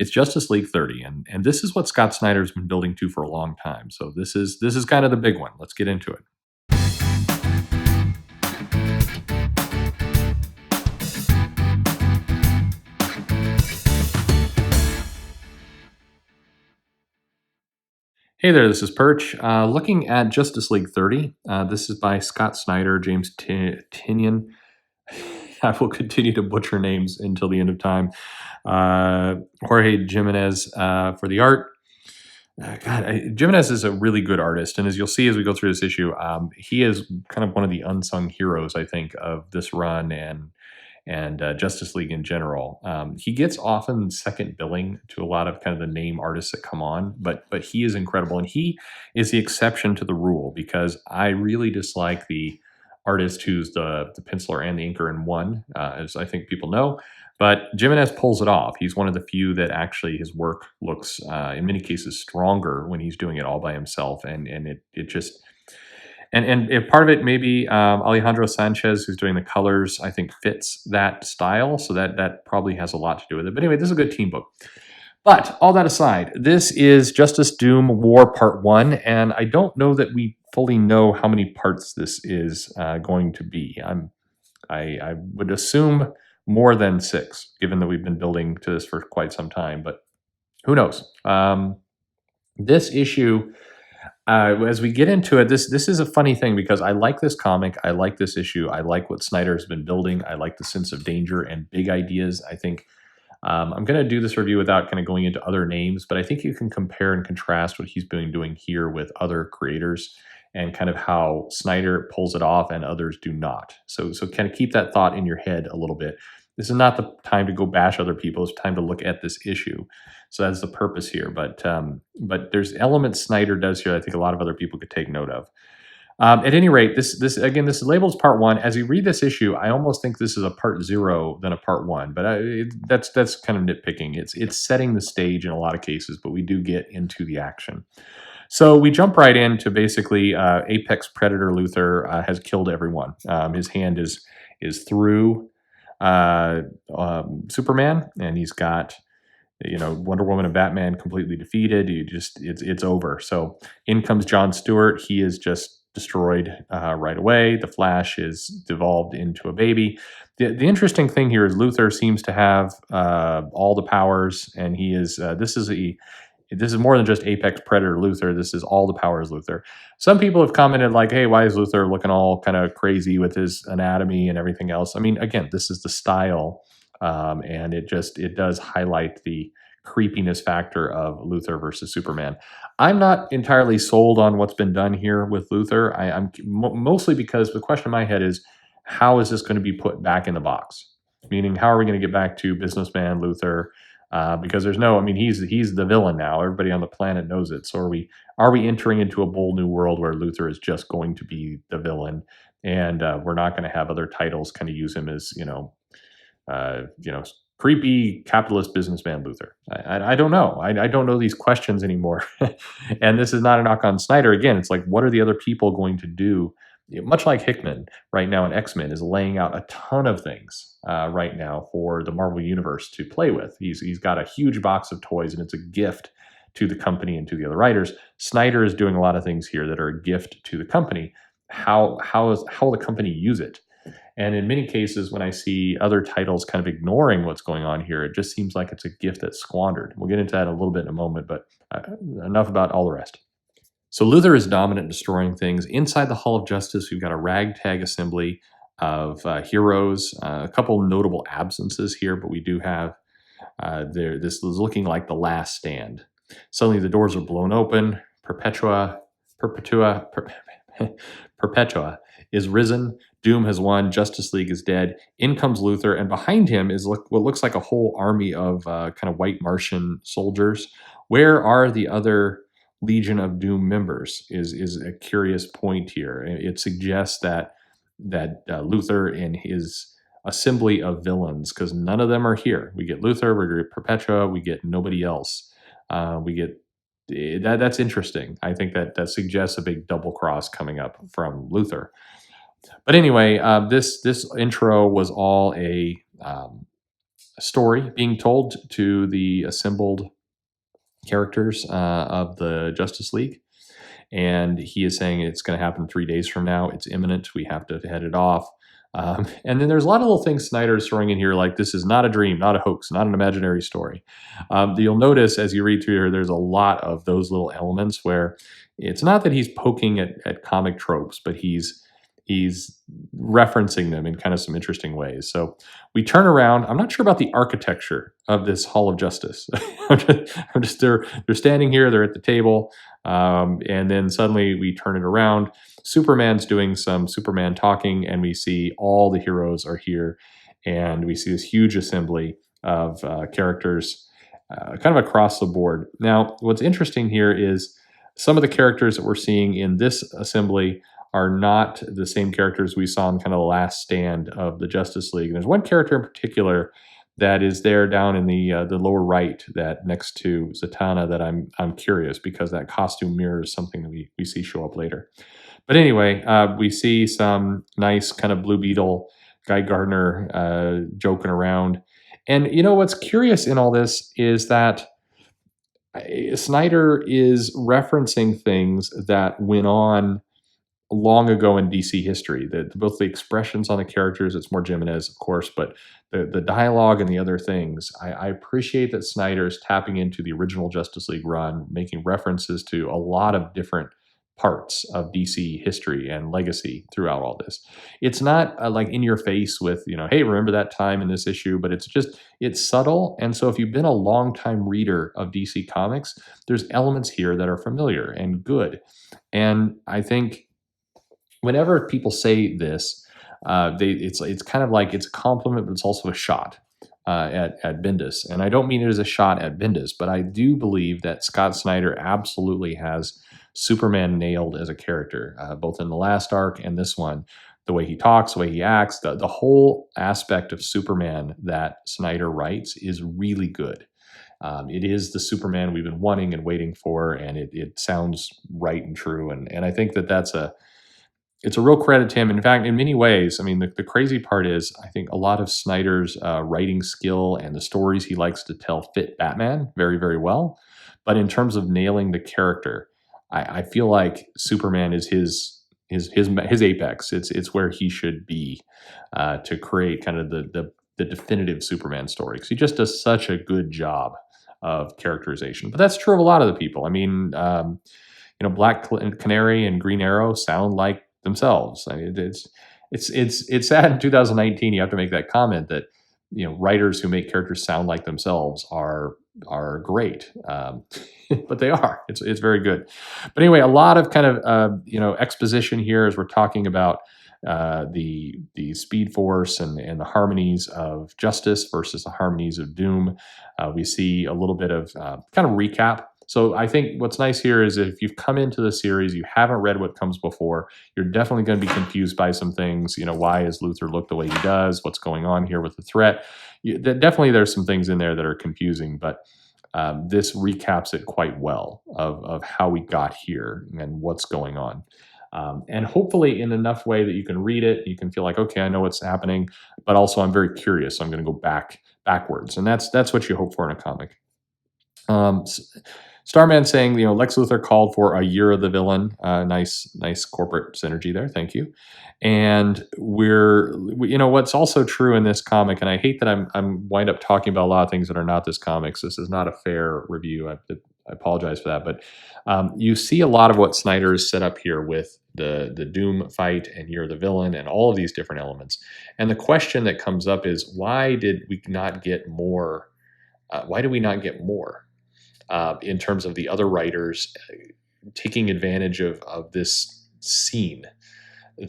It's Justice League 30, and this is what Scott Snyder's been building to for a long time. So this is kind of the big one. Let's get into it. Hey there, this is Perch. Looking at Justice League 30. This is by Scott Snyder, James Tinian. I will continue to butcher names until the end of time. Jorge Jimenez for the art. Jimenez is a really good artist, and as you'll see as we go through this issue, he is kind of one of the unsung heroes, I think, of this run and Justice League in general. He gets often second billing to a lot of kind of the name artists that come on, but he is incredible, and he is the exception to the rule because I really dislike the artist who's the penciler and the inker in one, as I think people know. But Jimenez pulls it off. He's one of the few that actually his work looks, in many cases, stronger when he's doing it all by himself, and it just and if part of it maybe Alejandro Sanchez, who's doing the colors, I think fits that style, so that probably has a lot to do with it. But anyway, this is a good team book. But all that aside, this is Justice Doom War Part 1, and I don't know that we fully know how many parts this is going to be. I would assume more than 6, given that we've been building to this for quite some time, but who knows? This issue, as we get into it, this is a funny thing because I like this comic, I like this issue, I like what Snyder's been building, I like the sense of danger and big ideas. I think I'm going to do this review without kind of going into other names, but I think you can compare and contrast what he's been doing here with other creators and kind of how Snyder pulls it off and others do not. So kind of keep that thought in your head a little bit. This is not the time to go bash other people. It's time to look at this issue. So that's the purpose here. But there's elements Snyder does here I think a lot of other people could take note of. At any rate, this is labeled as Part 1. As you read this issue, I almost think this is a Part 0 than a Part 1. But that's kind of nitpicking. It's setting the stage in a lot of cases, but we do get into the action. So we jump right into basically Apex Predator Luthor has killed everyone. His hand is through Superman, and he's got Wonder Woman and Batman completely defeated. It's over. So in comes John Stewart. He is just destroyed right away. The Flash is devolved into a baby. The interesting thing here is Luthor seems to have all the powers, and he is this is more than just Apex Predator Luthor. This is all the powers Luthor. Some people have commented like, hey, why is Luthor looking all kind of crazy with his anatomy and everything else? I mean, again, this is the style, and it does highlight the creepiness factor of Luthor versus Superman. I'm not entirely sold on what's been done here with Luthor. I'm mostly because the question in my head is, how is this going to be put back in the box? Meaning, how are we going to get back to businessman Luthor? Because he's the villain now. Everybody on the planet knows it. So are we entering into a bold new world where Luthor is just going to be the villain, and we're not going to have other titles kind of use him as creepy capitalist businessman Luthor? I don't know. I don't know these questions anymore. And this is not a knock on Snyder. Again, it's like, what are the other people going to do? Much like Hickman right now in X-Men is laying out a ton of things right now for the Marvel Universe to play with. He's got a huge box of toys, and it's a gift to the company and to the other writers. Snyder is doing a lot of things here that are a gift to the company. How will the company use it? And in many cases, when I see other titles kind of ignoring what's going on here, it just seems like it's a gift that's squandered. We'll get into that a little bit in a moment, but enough about all the rest. So Luthor is dominant, destroying things. Inside the Hall of Justice, we've got a ragtag assembly of heroes. A couple notable absences here, but we do have this is looking like the last stand. Suddenly the doors are blown open. Perpetua is risen. Doom has won. Justice League is dead. In comes Luthor, and behind him is what looks like a whole army of kind of white Martian soldiers. Where are the other Legion of Doom members is a curious point here. It suggests that Luthor and his assembly of villains, because none of them are here. We get Luthor, we get Perpetua, we get nobody else. We get that's interesting. I think that suggests a big double cross coming up from Luthor. But anyway, this intro was all a story being told to the assembled characters of the Justice League. And he is saying it's going to happen 3 days from now. It's imminent. We have to head it off. And then there's a lot of little things Snyder is throwing in here, like this is not a dream, not a hoax, not an imaginary story. You'll notice as you read through here, there's a lot of those little elements where it's not that he's poking at comic tropes, but he's referencing them in kind of some interesting ways. So we turn around. I'm not sure about the architecture of this Hall of Justice. They're standing here. They're at the table. And then suddenly we turn it around. Superman's doing some Superman talking, and we see all the heroes are here, and we see this huge assembly of characters kind of across the board. Now, what's interesting here is some of the characters that we're seeing in this assembly are not the same characters we saw in kind of the last stand of the Justice League. And there's one character in particular that is there down in the lower right, that next to Zatanna, that I'm curious because that costume mirrors something that we see show up later. But anyway, we see some nice kind of Blue Beetle, Guy Gardner joking around. And you know what's curious in all this is that Snyder is referencing things that went on long ago in DC history. Both the expressions on the characters, it's more Jimenez, of course, but the dialogue and the other things. I appreciate that Snyder's tapping into the original Justice League run, making references to a lot of different parts of DC history and legacy throughout all this. It's not like in your face with, hey, remember that time in this issue, but it's subtle. And so if you've been a longtime reader of DC Comics, there's elements here that are familiar and good. And I think whenever people say this, it's kind of like it's a compliment, but it's also a shot at Bendis. And I don't mean it as a shot at Bendis, but I do believe that Scott Snyder absolutely has Superman nailed as a character, both in the last arc and this one. The way he talks, the way he acts, the whole aspect of Superman that Snyder writes is really good. It is the Superman we've been wanting and waiting for, and it sounds right and true. And I think it's a real credit to him. In fact, in many ways, I mean, the crazy part is I think a lot of Snyder's writing skill and the stories he likes to tell fit Batman very, very well. But in terms of nailing the character, I feel like Superman is his apex. It's where he should be to create kind of the definitive Superman story, because he just does such a good job of characterization. But that's true of a lot of the people. I mean, Black Canary and Green Arrow sound like themselves. I mean, it's sad in 2019 you have to make that comment that writers who make characters sound like themselves are great, but they are. It's very good. But anyway, a lot of kind of exposition here as we're talking about the Speed Force and the harmonies of Justice versus the harmonies of Doom. We see a little bit of kind of recap. So I think what's nice here is if you've come into the series, you haven't read what comes before, you're definitely going to be confused by some things. Why does Luthor look the way he does? What's going on here with the threat? Definitely there's some things in there that are confusing, but this recaps it quite well of how we got here and what's going on. And hopefully in enough way that you can read it, you can feel like, okay, I know what's happening, but also I'm very curious. So I'm going to go backwards. And that's what you hope for in a comic. Starman saying, Lex Luthor called for a year of the villain. Nice corporate synergy there. Thank you. And what's also true in this comic, and I hate that I'm wind up talking about a lot of things that are not this comics. This is not a fair review. I apologize for that. But you see a lot of what Snyder has set up here with the Doom fight and Year of the Villain and all of these different elements. And the question that comes up is, why did we not get more? Why do we not get more? In terms of the other writers taking advantage of this scene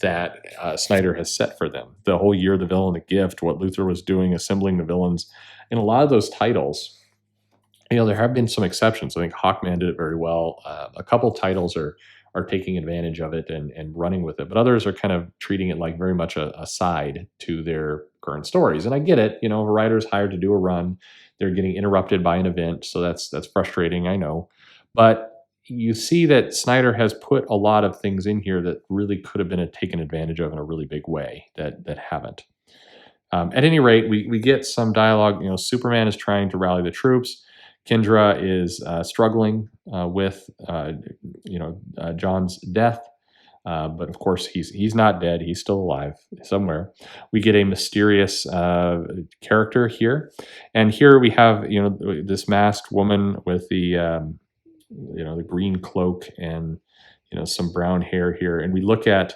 that Snyder has set for them. The whole Year of the Villain, The Gift, what Luthor was doing, assembling the villains. In a lot of those titles, there have been some exceptions. I think Hawkman did it very well. A couple titles are taking advantage of it and running with it, but others are kind of treating it like very much a side to their current stories. And I get it. If a writer's hired to do a run, they're getting interrupted by an event, so that's frustrating, I know. But you see that Snyder has put a lot of things in here that really could have been taken advantage of in a really big way that haven't. At any rate, we get some dialogue. Superman is trying to rally the troops. Kendra is struggling with John's death. But of course, he's not dead. He's still alive somewhere. We get a mysterious character here, and here we have this masked woman with the green cloak and some brown hair here, and we look at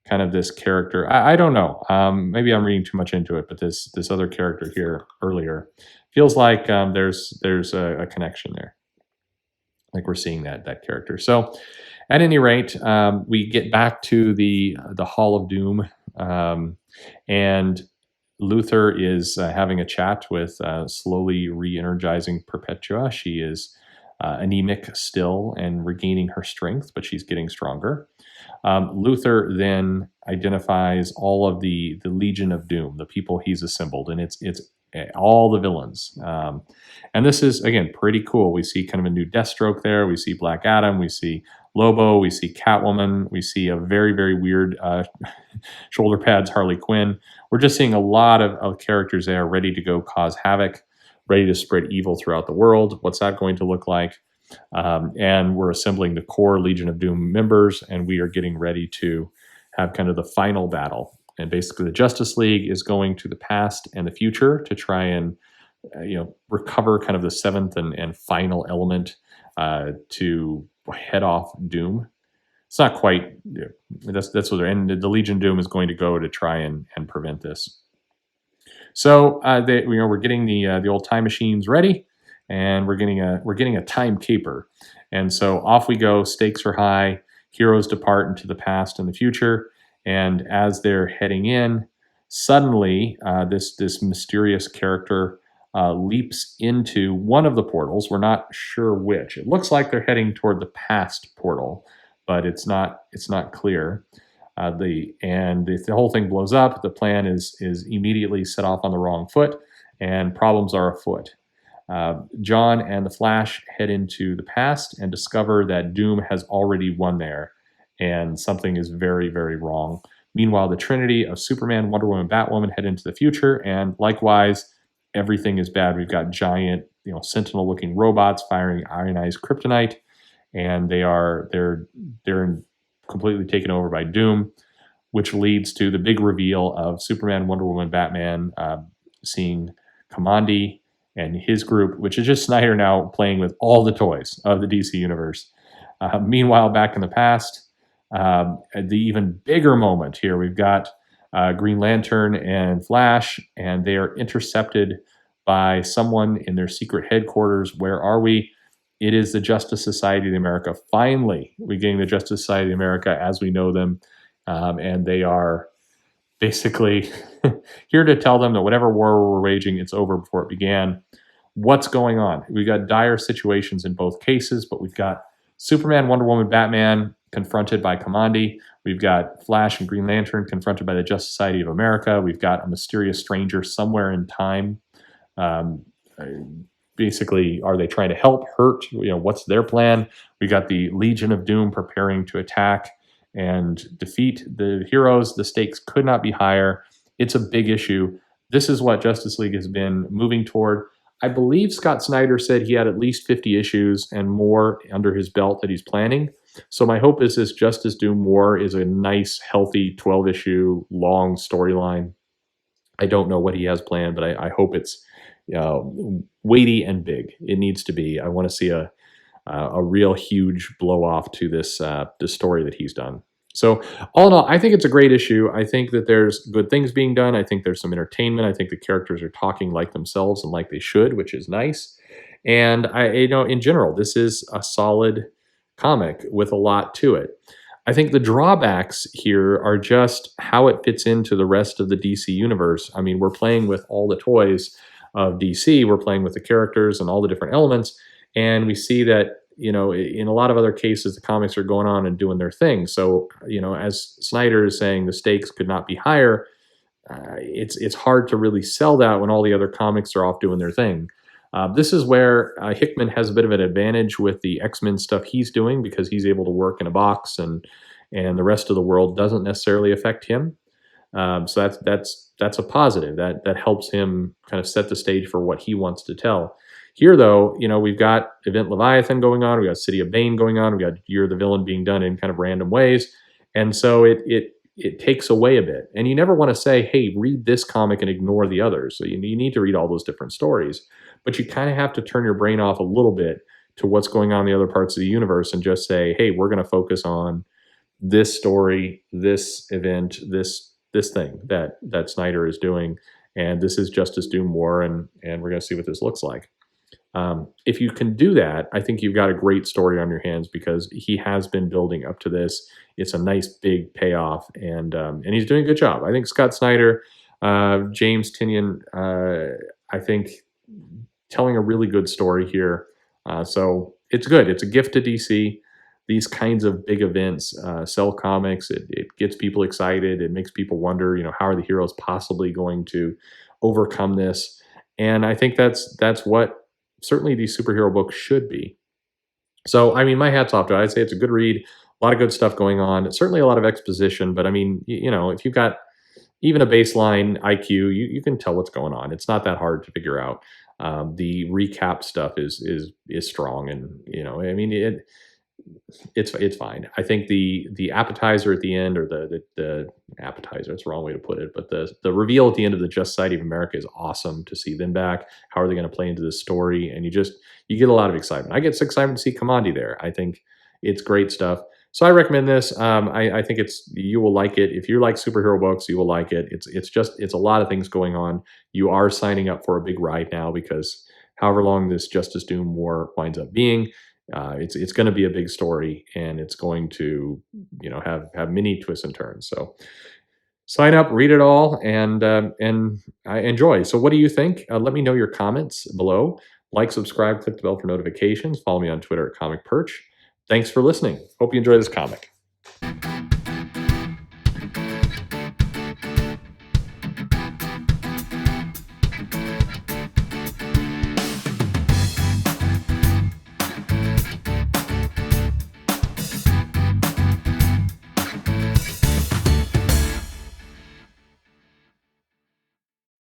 kind of this character. I don't know. Maybe I'm reading too much into it, but this other character here earlier feels like there's a connection there. Like we're seeing that character. So at any rate, we get back to the Hall of Doom, and Luthor is having a chat with slowly re-energizing Perpetua. She is anemic still and regaining her strength, but she's getting stronger. Luthor then identifies all of the Legion of Doom, the people he's assembled, and it's all the villains. And this is, again, pretty cool. We see kind of a new Deathstroke there. We see Black Adam. We see Lobo. We see Catwoman. We see a very, very weird shoulder pads Harley Quinn. We're just seeing a lot of characters there ready to go cause havoc, ready to spread evil throughout the world. What's that going to look like? And we're assembling the core Legion of Doom members, and we are getting ready to have kind of the final battle. And basically, the Justice League is going to the past and the future to try and recover kind of the seventh and final element to head off Doom. It's not quite. That's what they're. And the Legion of Doom is going to go to try and prevent this. So we're getting the old time machines ready, and we're getting a time caper. And so off we go. Stakes are high. Heroes depart into the past and the future. And as they're heading in, suddenly this mysterious character leaps into one of the portals. We're not sure which. It looks like they're heading toward the past portal, but it's not clear. The whole thing blows up. The plan is immediately set off on the wrong foot, and problems are afoot. John and the Flash head into the past and discover that Doom has already won there, and something is very, very wrong. Meanwhile, the Trinity of Superman, Wonder Woman, Batwoman head into the future, and likewise, everything is bad. We've got giant, sentinel-looking robots firing ionized kryptonite, and they're completely taken over by Doom, which leads to the big reveal of Superman, Wonder Woman, Batman seeing Kamandi and his group, which is just Snyder now playing with all the toys of the DC universe. Meanwhile, back in the past, the even bigger moment here, we've got Green Lantern and Flash, and they are intercepted by someone in their secret headquarters. Where are we? It is the Justice Society of America. Finally, we're getting the Justice Society of America as we know them, and they are basically here to tell them that whatever war we're waging, it's over before it began. What's going on? We've got dire situations in both cases, but we've got Superman, Wonder Woman, Batman confronted by Kamandi. We've got Flash and Green Lantern confronted by the Justice Society of America. We've got a mysterious stranger somewhere in time. Basically, are they trying to help, hurt? What's their plan? We got the Legion of Doom preparing to attack and defeat the heroes. The stakes could not be higher. It's a big issue. This is what Justice League has been moving toward. I believe Scott Snyder said he had at least 50 issues and more under his belt that he's planning. So my hope is this Justice Doom War is a nice, healthy 12-issue long storyline. I don't know what he has planned, but I hope it's weighty and big. It needs to be. I want to see a real huge blow off to this story that he's done. So all in all, I think it's a great issue. I think that there's good things being done. I think there's some entertainment. I think the characters are talking like themselves and like they should, which is nice. And in general, this is a solid comic with a lot to it. I think the drawbacks here are just how it fits into the rest of the DC universe. I mean, we're playing with all the toys of DC. We're playing with the characters and all the different elements. And we see that, in a lot of other cases, the comics are going on and doing their thing. So, as Snyder is saying, the stakes could not be higher. It's hard to really sell that when all the other comics are off doing their thing. This is where Hickman has a bit of an advantage with the X-Men stuff he's doing, because he's able to work in a box and the rest of the world doesn't necessarily affect him. So that's a positive. That helps him kind of set the stage for what he wants to tell. Here, though, we've got Event Leviathan going on. We got City of Bane going on. We got Year of the Villain being done in kind of random ways, and so it takes away a bit. And you never want to say, "Hey, read this comic and ignore the others." So you need to read all those different stories, but you kind of have to turn your brain off a little bit to what's going on in the other parts of the universe and just say, "Hey, we're going to focus on this story, this event, this thing that Snyder is doing, and this is Justice Doom War, and we're going to see what this looks like." If you can do that, I think you've got a great story on your hands because he has been building up to this. It's a nice big payoff, and he's doing a good job. I think Scott Snyder, James Tynion, I think telling a really good story here. So it's good. It's a gift to DC. These kinds of big events sell comics. It gets people excited. It makes people wonder, how are the heroes possibly going to overcome this? And I think that's what certainly these superhero books should be. So, I mean, my hat's off to it. I'd say it's a good read. A lot of good stuff going on. Certainly a lot of exposition, but I mean, if you've got even a baseline IQ, you can tell what's going on. It's not that hard to figure out. The recap stuff is strong, and I mean, it's fine. I think the appetizer at the end, or the appetizer, it's the wrong way to put it, but the reveal at the end of the Just Society of America is awesome to see them back. How are they going to play into this story? And you get a lot of excitement. I get excited to see Kamandi there. I think it's great stuff. So I recommend this. I think you will like it. If you like superhero books, you will like it. It's a lot of things going on. You are signing up for a big ride now because however long this Justice Doom War winds up being, it's going to be a big story, and it's going to have many twists and turns. So sign up, read it all, and I enjoy. So what do you think? Let me know your comments below. Like, subscribe, click the bell for notifications. Follow me on Twitter at Comic Perch. Thanks for listening. Hope you enjoy this comic.